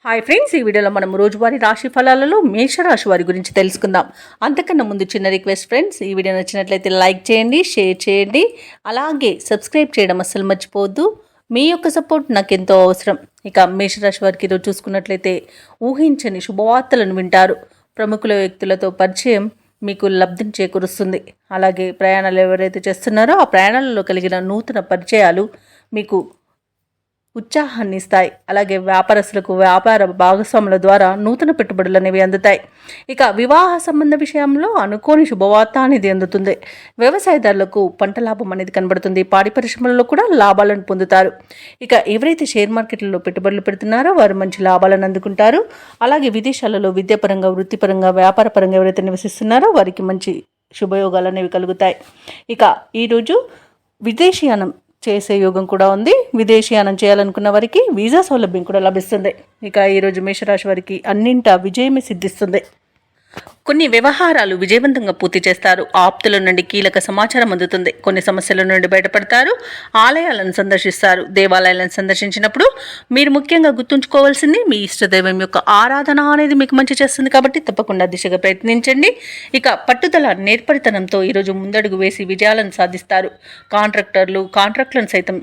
Hi friends, ఈ వీడియోలో మనం రోజువారీ రాశి ఫలాలలో మేషరాశి వారి గురించి తెలుసుకుందాం. అంతకన్నా ముందు చిన్న రిక్వెస్ట్ ఫ్రెండ్స్, ఈ వీడియో నచ్చినట్లయితే లైక్ చేయండి, షేర్ చేయండి, అలాగే సబ్స్క్రైబ్ చేయడం అస్సలు మర్చిపోవద్దు. మీ యొక్క సపోర్ట్ నాకు ఎంతో అవసరం. ఇక మేషరాశి వారికి ఈరోజు చూసుకున్నట్లయితే ఊహించని శుభవార్తలను వింటారు. ప్రముఖుల వ్యక్తులతో పరిచయం మీకు లబ్ధిని చేకూరుస్తుంది. అలాగే ప్రయాణాలు ఎవరైతే చేస్తున్నారో ఆ ప్రయాణాలలో కలిగిన నూతన పరిచయాలు మీకు ఉత్సాహాన్ని ఇస్తాయి. అలాగే వ్యాపారస్తులకు వ్యాపార భాగస్వాముల ద్వారా నూతన పెట్టుబడులు అనేవి అందుతాయి. ఇక వివాహ సంబంధ విషయంలో అనుకోని శుభవార్త అనేది అందుతుంది. వ్యవసాయదారులకు పంట లాభం అనేది కనబడుతుంది. పాడి పరిశ్రమలలో కూడా లాభాలను పొందుతారు. ఇక ఎవరైతే షేర్ మార్కెట్లలో పెట్టుబడులు పెడుతున్నారో వారు మంచి లాభాలను అందుకుంటారు. అలాగే విదేశాలలో విద్యాపరంగా, వృత్తిపరంగా, వ్యాపార పరంగా ఎవరైతే నివసిస్తున్నారో వారికి మంచి శుభయోగాలు అనేవి కలుగుతాయి. ఇక ఈరోజు విదేశీయానం చేసే యోగం కూడా ఉంది. విదేశీయానం చేయాలనుకున్న వారికి వీసా సౌలభ్యం కూడా లభిస్తుంది. ఇక ఈరోజు మేషరాశి వారికి అన్నింటా విజయమే సిద్ధిస్తుంది. కొన్ని వ్యవహారాలు విజయవంతంగా పూర్తి చేస్తారు. ఆప్తుల నుండి కీలక సమాచారం అందుతుంది. కొన్ని సమస్యల నుండి బయటపడతారు. ఆలయాలను సందర్శిస్తారు. దేవాలయాలను సందర్శించినప్పుడు మీరు ముఖ్యంగా గుర్తుంచుకోవాల్సింది మీ ఇష్టదైవం యొక్క ఆరాధన అనేది మీకు మంచి చేస్తుంది. కాబట్టి తప్పకుండా దిశగా ప్రయత్నించండి. ఇక పట్టుదల, నేర్పరితనంతో ఈరోజు ముందడుగు వేసి విజయాలను సాధిస్తారు. కాంట్రాక్టులను సైతం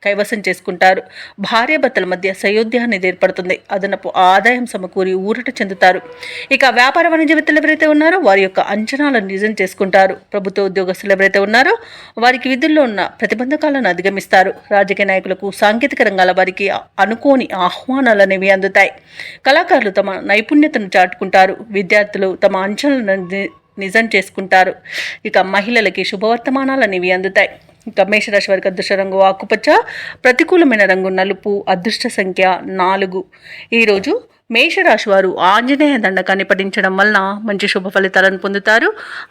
కైవసం చేసుకుంటారు. భార్యాభర్తల మధ్య సయోధ్యాన్ని ఏర్పడుతుంది. అదనపు ఆదాయం సమకూరి ఊరట చెందుతారు. ఇక వ్యాపార వాణిజ్యవేత్తలు ఎవరైతే ఉన్నారో వారి యొక్క అంచనాలను నిజం చేసుకుంటారు. ప్రభుత్వ ఉద్యోగస్తులు ఎవరైతే ఉన్నారో వారికి విధుల్లో ఉన్న ప్రతిబంధకాలను అధిగమిస్తారు. రాజకీయ నాయకులకు, సాంకేతిక రంగాల వారికి అనుకోని ఆహ్వానాలు అనేవి అందుతాయి. కళాకారులు తమ నైపుణ్యతను చాటుకుంటారు. విద్యార్థులు తమ అంచనాలను నిజం చేసుకుంటారు. ఇక మహిళలకి శుభవర్తమానాలు అనేవి అందుతాయి. ఇక మేషరాశి వారికి అదృష్ట రంగు ఆకుపచ్చ, ప్రతికూలమైన రంగు నలుపు, అదృష్ట సంఖ్య 4. ఈరోజు మేషరాశి వారు ఆంజనేయ దండకాన్ని పఠించడం వలన మంచి శుభ ఫలితాలను పొందుతారు.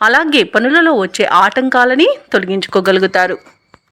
అలాగే పనులలో వచ్చే ఆటంకాలని తొలగించుకోగలుగుతారు.